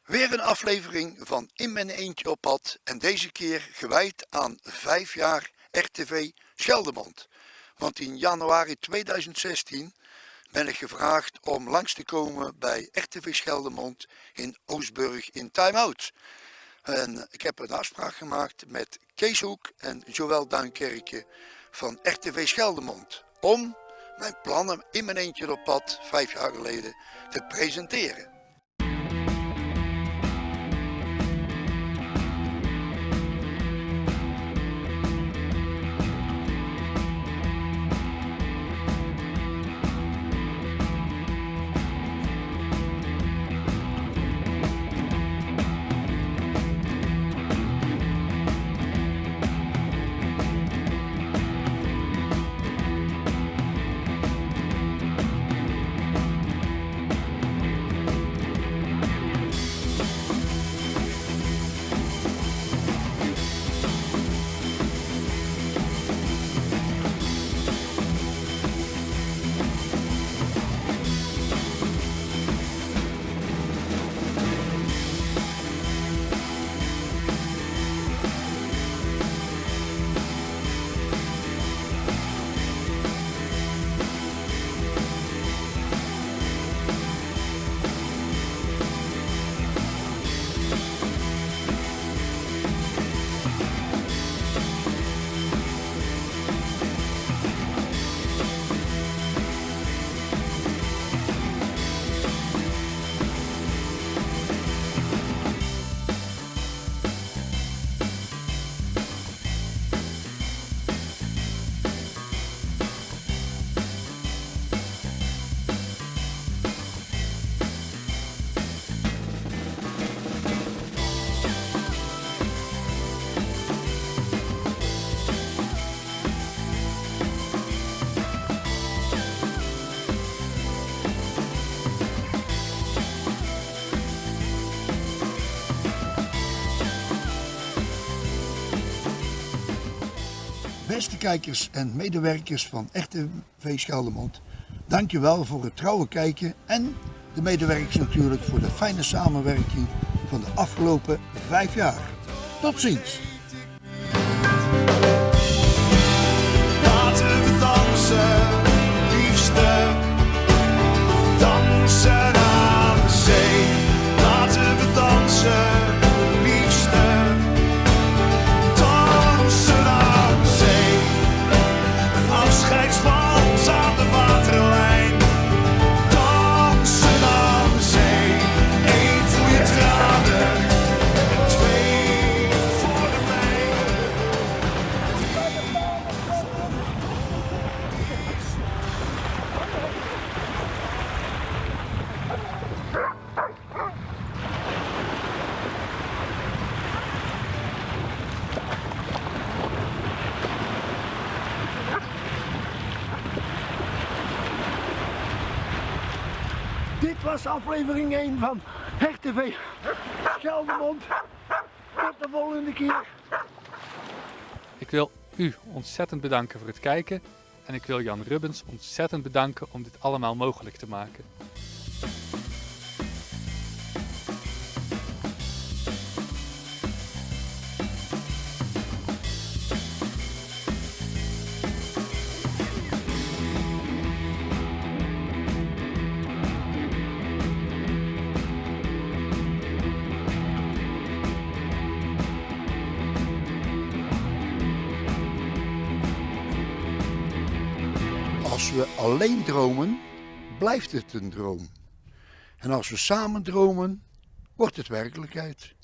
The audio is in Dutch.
Weer een aflevering van In mijn eentje op pad en deze keer gewijd aan 5 jaar RTV Scheldemond. Want in januari 2016 ben ik gevraagd om langs te komen bij RTV Scheldemond in Oostburg in Time Out. En ik heb een afspraak gemaakt met Kees Hoek en Joël Duinkerke van RTV Scheldemond om mijn plannen in mijn eentje op pad 5 jaar geleden te presenteren. Beste kijkers en medewerkers van RTV Scheldemond, dankjewel voor het trouwe kijken en de medewerkers natuurlijk voor de fijne samenwerking van de afgelopen 5 jaar. Tot ziens! Laten we dansen, liefste, dansen aan de zee. Laten we dansen, liefste, dansen aan de zee. Een afscheidswals aan de waterlijn. Dansen aan de zee. 1 voor je tranen, 2 voor de mijne. Dit was aflevering 1 van RTV Scheldemond. Tot de volgende keer. Ik wil u ontzettend bedanken voor het kijken en ik wil Jan Rubbens ontzettend bedanken om dit allemaal mogelijk te maken. Als we alleen dromen, blijft het een droom. En als we samen dromen, wordt het werkelijkheid.